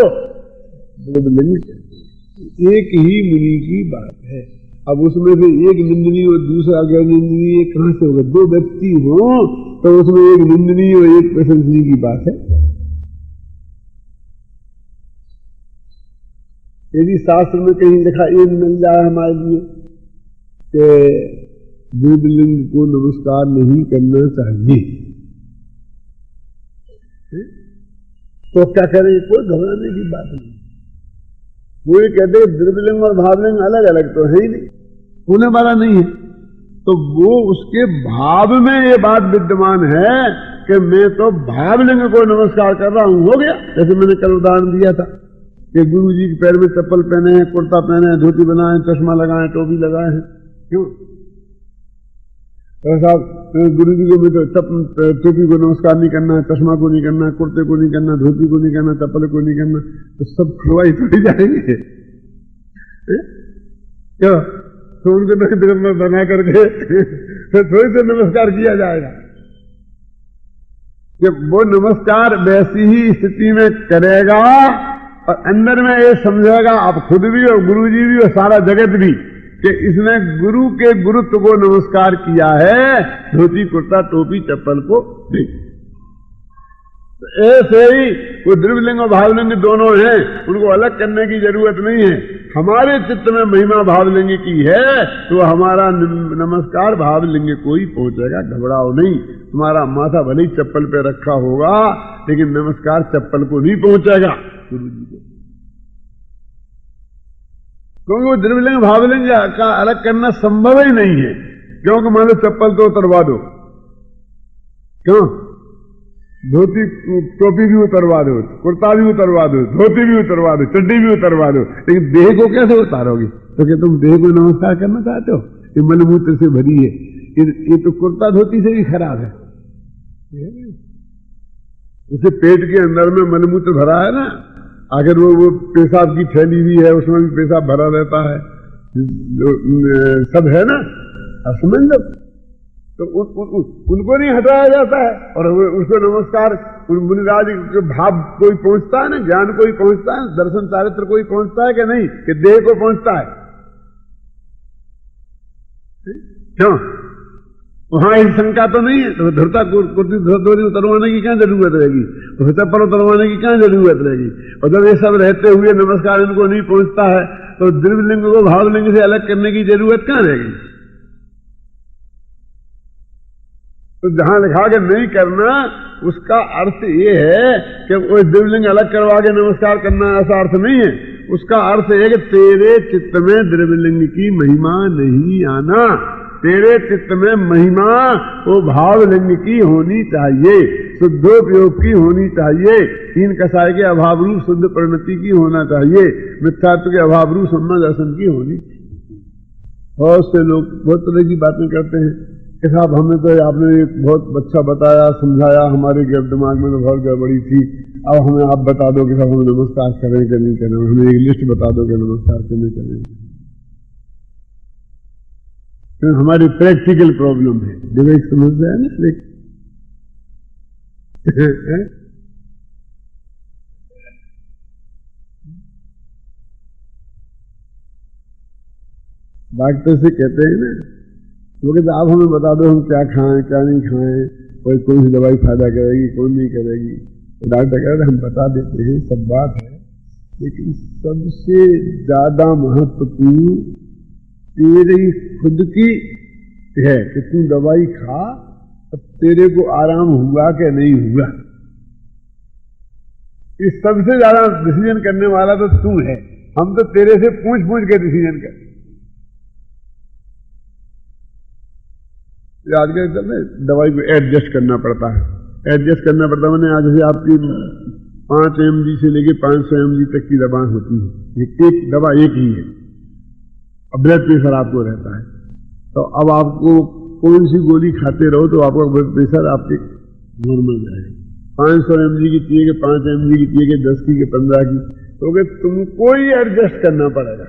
द्रव्यलिंग कहते हैं। एक ही मुनि की बात है। अब उसमें से एक निंदनीय और दूसरा गैर निंदनीय कहां से होगा? दो व्यक्ति हो तो उसमें एक निंदनीय और एक प्रशंसनीय की बात है। यदि शास्त्र में कहीं लिखा ये मिल जाए हमारे लिए कि द्रव्यलिंग को नमस्कार नहीं करना चाहिए, तो क्या करें? कोई घबराने की बात नहीं। वो ये कहते द्रव्यलिंग और भावलिंग अलग अलग तो है ही नहीं, होने वाला नहीं है। तो वो उसके भाव में ये बात विद्यमान है कि मैं तो भावलिंग को नमस्कार कर रहा हूं, हो गया। जैसे मैंने कल उदाहरण दिया था कि गुरु जी के पैर में चप्पल पहने हैं, कुर्ता पहने हैं, धोती बनाए, चश्मा लगाए, टोपी लगाए हैं, क्यों? साहब गुरु जी को भी तो टोपी को नमस्कार नहीं करना है, चश्मा को नहीं करना, कुर्ते को नहीं करना, धोती को नहीं करना, चप्पल को नहीं करना, तो सब खुलवाई थोड़ी जाएंगे क्या? तो उनको नहीं बना करके फिर थोड़ी से नमस्कार किया जाएगा। जब वो नमस्कार वैसी ही स्थिति में करेगा और अंदर में ये समझेगा, आप खुद भी और गुरु जी भी और सारा जगत भी, कि इसने गुरु के गुरुत्व को नमस्कार किया है, धोती कुर्ता टोपी चप्पल को भी। ऐसे ही वो द्रव्यलिंग और भावलिंग दोनों हैं, उनको अलग करने की जरूरत नहीं है। हमारे चित्त में महिमा भावलिंग की है तो हमारा नमस्कार भावलिंग को ही पहुंचेगा, घबराओ नहीं। तुम्हारा माथा भले ही चप्पल पे रखा होगा लेकिन नमस्कार चप्पल को नहीं पहुंचेगा गुरु जी को, क्योंकि वो द्रव्यलिंग भावलिंग का अलग करना संभव ही नहीं है। क्योंकि मान लो चप्पल तो उतरवा दो, क्यों? धोती टोपी भी उतरवा दो, कुर्ता भी उतरवा दो, धोती भी उतरवा दो, चड्डी भी उतरवा दो, लेकिन देह को कैसे उतारोगी? तो क्या तुम देह को नमस्कार करना चाहते हो? ये मलमूत्र से भरी है, ये तो कुर्ता धोती से भी खराब है। उसे पेट के अंदर में मलमूत्र भरा है ना, अगर वो पेशाब की थैली भी है, उसमें भी पेशाब भरा रहता है, सब है ना, असमंजस। तो उनको नहीं हटाया जाता है और उसको नमस्कार मुनिराज के भाव कोई पहुंचता है ना, ज्ञान कोई पहुंचता है, दर्शन चारित्र कोई पहुंचता है कि नहीं, कि देह को पहुंचता है? क्यों? वहां ही शंका तो नहीं है। तो धरता कुर्ती धोती उतरवाने की क्या जरूरत रहेगी, चप्पल उतरवाने की क्या जरूरत रहेगी? और जब ये सब रहते हुए नमस्कार इनको नहीं पहुंचता है तो द्रव्यलिंग को भावलिंग से अलग करने की जरूरत क्या रहेगी? तो जहां लिखा के नहीं करना, उसका अर्थ ये है कि वो द्रव्यलिंग अलग करवा के नमस्कार करना, ऐसा अर्थ नहीं है। उसका अर्थ है कि तेरे चित्त में द्रव्यलिंग की महिमा नहीं आना, तेरे चित्त में महिमा वो भावलिंग की होनी चाहिए, शुद्धोपयोग की होनी चाहिए, तीन कसाय के अभाव रूप शुद्ध परिणति की होना चाहिए, मिथ्यात्व के अभाव रूप सम्मा दर्शन की होनी। बहुत से लोग बहुत तरह की बातें करते हैं कि साहब हमें तो आपने बहुत अच्छा बताया, समझाया, हमारे दिमाग में तो बहुत गड़बड़ी थी, अब हमें आप बता दो कि साहब हम नमस्कार करें कि नहीं करें, हमें एक लिस्ट बता दो कि नमस्कार करने करें। तो हमारी प्रैक्टिकल प्रॉब्लम है, विवेक समझ रहे हैं ना? डॉक्टर से कहते हैं ना, वो कहते आप हमें बता दो हम क्या खाएं क्या नहीं खाएं, कौन सी दवाई फायदा करेगी कौन नहीं करेगी। तो डॉक्टर कहते हम बता देते हैं, सब बात है लेकिन सबसे ज्यादा महत्वपूर्ण तेरी खुद की है कि तू दवाई खा, अब तेरे को आराम हुआ कि नहीं हुआ। इस सबसे ज्यादा डिसीजन करने वाला तो तू है। हम तो तेरे से पूछ पूछ के डिसीजन कर। आजकल दवाई को एडजस्ट करना पड़ता है, एडजस्ट करना पड़ता। मैंने आज से आपकी 5 mg से लेके 500 mg तक की दवा होती है, एक दवा एक ही है। अब ब्लड प्रेशर आपको रहता है, तो अब आपको कौन सी गोली खाते रहो तो आपका ब्लड प्रेशर आपके नॉर्मल जाएगा। 500 mg की चाहिए कि 5 mg की चाहिए कि 10 की कि 15 की, तो तुमको ही एडजस्ट करना पड़ेगा।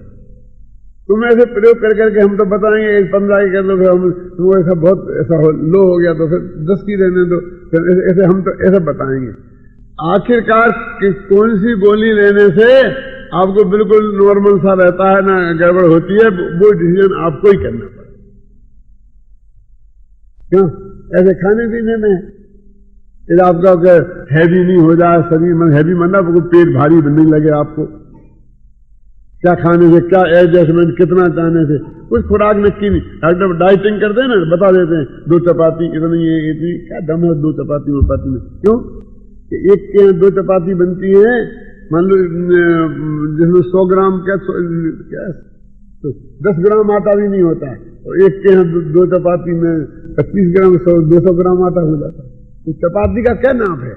तुम ऐसे प्रयोग कर करके हम तो बताएंगे 15 की कर दो, फिर हम तुमको ऐसा बहुत ऐसा लो हो गया तो फिर 10 की रहने दो, फिर ऐसे हम तो ऐसा बताएंगे। आखिरकार कौन सी गोली लेने से आपको बिल्कुल नॉर्मल सा रहता है ना गड़बड़ होती है, वो डिसीजन आपको ही करना पड़ेगा। क्यों? ऐसे खाने पीने में यदि आपका हैवी नहीं हो जाए शरीर में, हैवी मतलब पेट भारी बनने लगे आपको, क्या खाने से, क्या एडजस्टमेंट, कितना खाने से, कुछ खुराक नक्की नहीं। डॉक्टर डाइटिंग करते हैं ना, बता देते हैं 2 चपाती इतनी है, इतनी क्या दम है 2 चपाती में। क्यों? एक के 2 चपाती बनती है, मान लो जिसमें 100 ग्राम क्या 10 ग्राम आटा भी नहीं होता, और एक के 2 चपाती में 25 ग्राम 200 ग्राम आटा हो जाता है। तो चपाती का क्या नाम है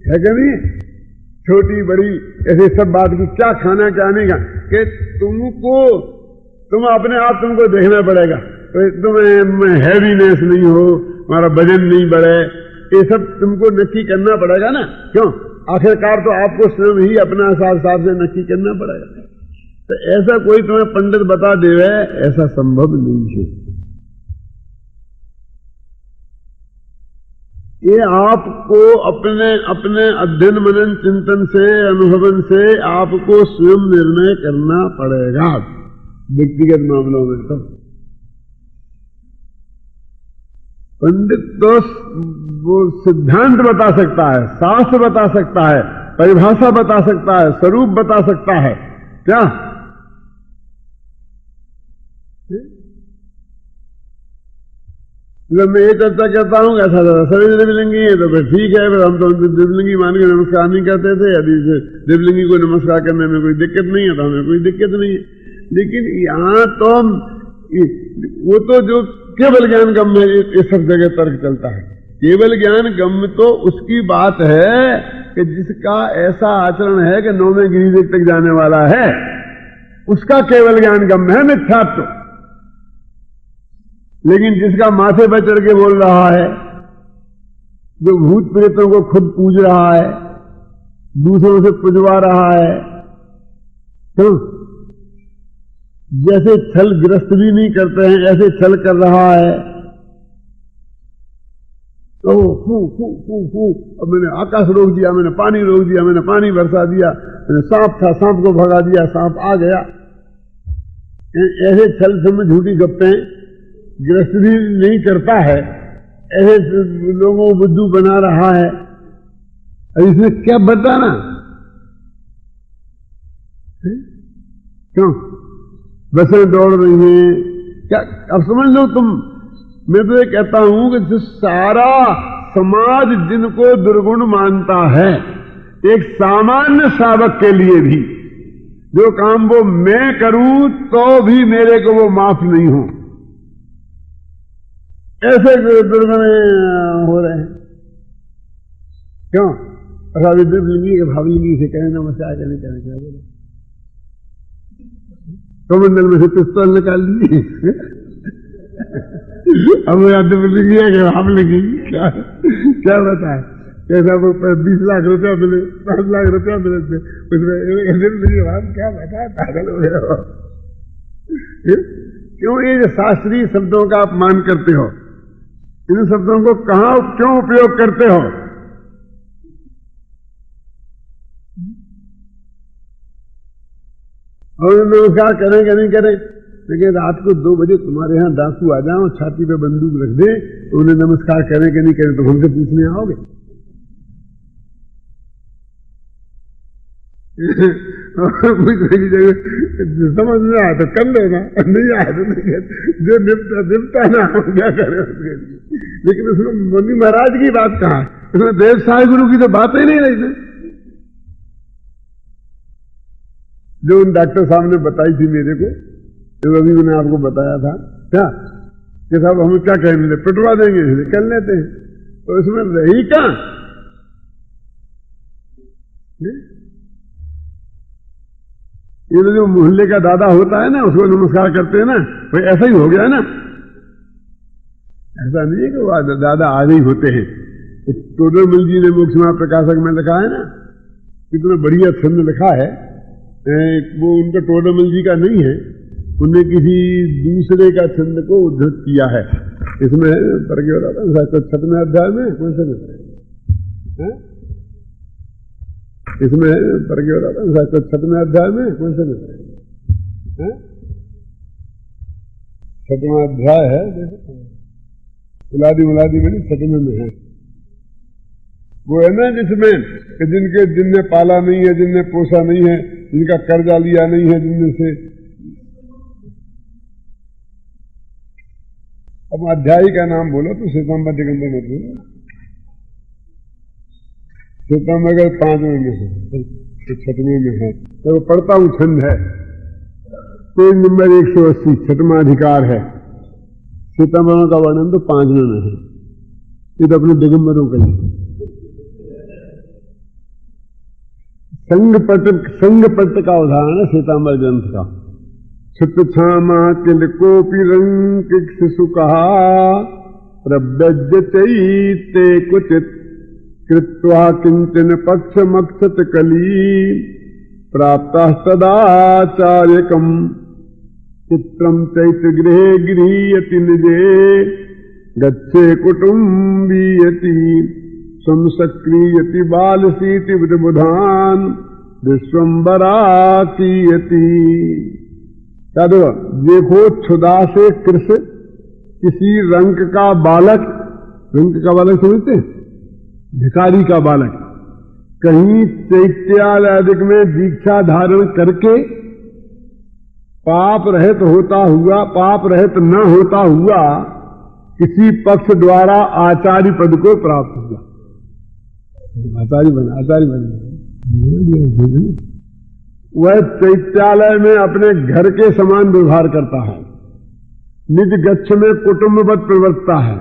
कि नहीं? छोटी बड़ी ऐसे सब बात की क्या खाना क्या नहीं का, कि तुम अपने आप तुमको देखना पड़ेगा। तो तुम्हें हैवीनेस नहीं हो, हमारा वजन नहीं बढ़े, ये सब तुमको नक्की करना पड़ेगा ना। क्यों? आखिरकार तो आपको स्वयं ही अपना हिसाब से नक्की करना पड़ेगा। तो ऐसा कोई तुम्हें पंडित बता देवे, ऐसा संभव नहीं है। ये आपको अपने अपने अध्ययन मनन चिंतन से, अनुभवन से आपको स्वयं निर्णय करना पड़ेगा व्यक्तिगत मामलों में। सब पंडित तो वो सिद्धांत बता सकता है, शास्त्र बता सकता है, परिभाषा बता सकता है, स्वरूप बता सकता है। क्या जब मैं ये चर्चा करता हूँ ऐसा सभी दिव्यलिंगी है तो फिर ठीक है, फिर हम तो उनको दिव्यलिंगी मान के नमस्कार नहीं करते थे। यदि दिव्यलिंगी को नमस्कार करने में कोई दिक्कत नहीं है तो हमें कोई दिक्कत नहीं है। लेकिन यहाँ तो वो तो जो केवल ज्ञान गम्य है, ये सब जगह तर्क चलता है। केवल ज्ञान गम्य तो उसकी बात है कि जिसका ऐसा आचरण है कि 9वें गिरिदेव तक जाने वाला है, उसका केवल ज्ञान गम्य है, मिथ्यात्व। लेकिन जिसका माथे पर चढ़ के बोल रहा है, जो भूत प्रेतों को खुद पूज रहा है, दूसरों से पुजवा रहा है, तो जैसे छल ग्रस्त भी नहीं करते हैं ऐसे छल कर रहा है, तो फू फू फू फू, अब मैंने आकाश रोक दिया, मैंने पानी रोक दिया, मैंने पानी बरसा दिया, मैंने सांप था सांप को भगा दिया, सांप आ गया। ऐसे छल से में झूठी गप्पें ग्रस्त भी नहीं करता है, ऐसे लोगों को बुद्धू बना रहा है। इसमें क्या बताना? क्यों बसें दौड़ रही हैं? क्या अब समझ लो तुम। मैं तो ये कहता हूं कि जो सारा समाज जिनको दुर्गुण मानता है, एक सामान्य शावक के लिए भी जो काम वो मैं करूं तो भी मेरे को वो माफ नहीं हो, ऐसे दुर्गुण हो रहे हैं। क्यों? दिव्यलिंगी के भावलिंगी से कहने नमस्कार करने कहने क्या बोले, कमंडल में से पिस्तौल निकाल ली। अब दिव्यलिंगी है कि भावलिंगी, क्या क्या बताए? कैसा वो 20 लाख रुपया मिले, 5 लाख रुपया मिले थे उसमें दिव्यलिंगी, क्या बताए? पागल हो गया। क्यों ये जो शास्त्रीय शब्दों का अपमान करते हो, इन शब्दों को कहां क्यों उपयोग करते हो? और नमस्कार करें कि नहीं करें? लेकिन रात को 2 बजे तुम्हारे यहां डाकू आ जाओ, छाती पे बंदूक रख दे, तो उन्हें नमस्कार करें कि नहीं करें तो हमसे पूछने आओगे? पूछने की जगह समझ में आया तो कर लेना, नहीं आया तो नहीं, जो निपटा ना हम क्या करें उसके लिए। लेकिन उसमें मुनि महाराज की बात कहाँ है, उसमें देव साई गुरु की तो बात ही नहीं रही। जो उन डॉक्टर साहब ने बताई थी मेरे को, जो अभी मैंने आपको बताया था क्या कि साहब हमें क्या कहने, पिटवा देंगे, कर लेते हैं, तो इसमें रही क्या? ये तो जो मोहल्ले का दादा होता है ना, उसको नमस्कार करते हैं ना, भाई ऐसा ही हो गया ना। ऐसा नहीं है कि वो दादा आगे ही होते हैं। टोडरमल जी ने मोक्ष प्रकाशक में लिखा है ना, कितना बढ़िया छंद लिखा है। वो उनका टोडरमल जी का नहीं है, उन्हें किसी दूसरे का छंद को उद्धृत किया है। इसमें छठवें अध्याय में कौन से में, इसमें छठवें अध्याय में कौन से में, छठवां अध्याय है, मुलादी में नहीं, छठवें में है। वो है ना जिसमें कि जिनने पाला नहीं है, जिनने पोसा नहीं है, जिनका कर्जा लिया नहीं है, जिनमें से। अब अध्यायी का नाम बोलो तो श्वेतांबर दिगंबर मत बोलो। श्वेतांबर अगर 5वें में है तो 6वें में है, तो वो पढ़ता हूं छंद है, पेज नंबर 180, 6वां अधिकार है। श्वेतांबरों का वर्णन तो 5वें में है, ये तो अपने दिगंबरों का ही। संग पट का उदाहरण है श्वेतांबर ग्रंथ का। छुत छामा किल कोपि रंग शिशु कहा, प्रव्यज्य चैते कुचित कृत्वा किंचन पक्ष मक्षत कली, प्राप्ता तदाचार्यकम चित्रम चैत गृहे गृहीयति निजे, गच्छे कुटुंबीयति संसक्रियति बालसीति विदबुधान विश्वम्बरा कीयति। क्या देखो क्षुदा से कृष किसी रंग का बालक, रंग का बालक समझते, भिखारी का बालक, कहीं चैत्यालय में दीक्षा धारण करके पाप रहित होता हुआ, पाप रहित न होता हुआ किसी पक्ष द्वारा आचार्य पद को प्राप्त हुआ। आचार्य बना वह चैत्यालय में अपने घर के समान व्यवहार करता है, निज गच्छ में कुटुंबवत प्रवर्तता है,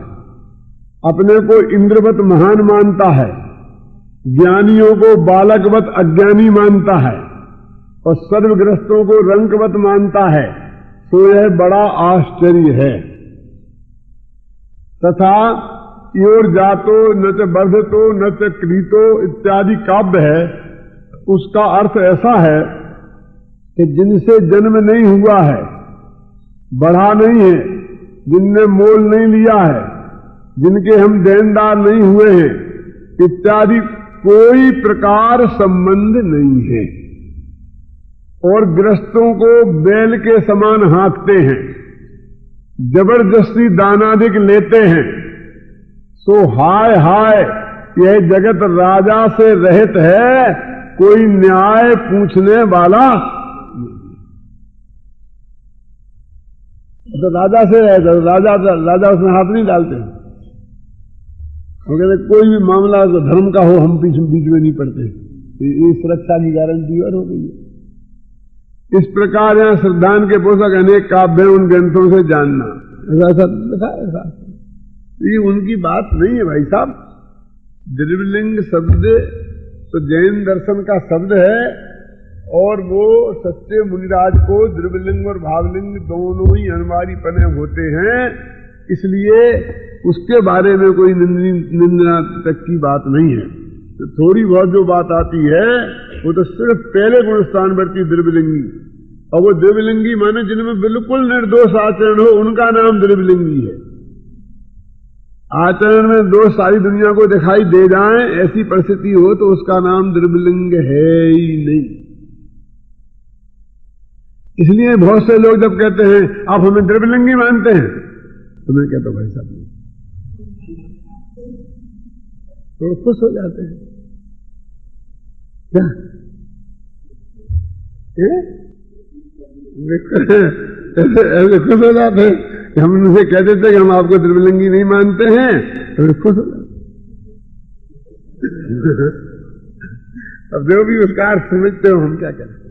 अपने को इंद्रवत महान मानता है, ज्ञानियों को बालकवत अज्ञानी मानता है और सर्वग्रस्तों को रंकवत मानता है। तो यह बड़ा आश्चर्य है। तथा योर जातो न च वर्धतो न च क्रीतो इत्यादि काव्य है, उसका अर्थ ऐसा है कि जिनसे जन्म नहीं हुआ है, बढ़ा नहीं है, जिनने मोल नहीं लिया है, जिनके हम देनदार नहीं हुए हैं, इत्यादि कोई प्रकार संबंध नहीं है, और ग्रस्तों को बैल के समान हाँकते हैं, जबरदस्ती दानादिक लेते हैं। सो हाय हाय, यह जगत राजा से रहित है, कोई न्याय पूछने वाला तो राजा से रहता, राजा उसमें हाथ नहीं डालते। वो कहते कोई भी मामला धर्म का हो, हम बीच में नहीं पड़ते, ये सुरक्षा की गारंटी और हो गई है। इस प्रकार यहां श्रद्धान के पोषक अनेक काव्य उन ग्रंथों से जानना, ऐसा लिखा है। ऐसा ये उनकी बात नहीं है भाई साहब। द्रविलिंग शब्द तो जैन दर्शन का शब्द है, और वो सच्चे मुनिराज को द्रविलिंग और भावलिंग दोनों ही अनिवार्य पने होते हैं, इसलिए उसके बारे में कोई निंदा तक की बात नहीं है। तो थोड़ी बहुत जो बात आती है वो तो सिर्फ पहले गुणस्थान बढ़ती द्रविलिंगी, और वो द्रविलिंगी माने जिनमें बिल्कुल निर्दोष आचरण हो, उनका नाम द्रविलिंगी है। आचरण में दोष सारी दुनिया को दिखाई दे जाए, ऐसी परिस्थिति हो तो उसका नाम द्रविलिंग है ही नहीं। इसलिए बहुत से लोग जब कहते हैं आप हमें द्रविलिंगी मानते हैं, तो मैं कहता हूं भाई साहब तो खुश हो जाते हैं। क्या ऐसे खुश हो जाते हैं कि हम उनसे कहते थे कि हम आपको त्रिविलिंगी नहीं मानते हैं, तो खुश हो जाते। अब जो भी उसका अर्थ समझते हो, हम क्या करें।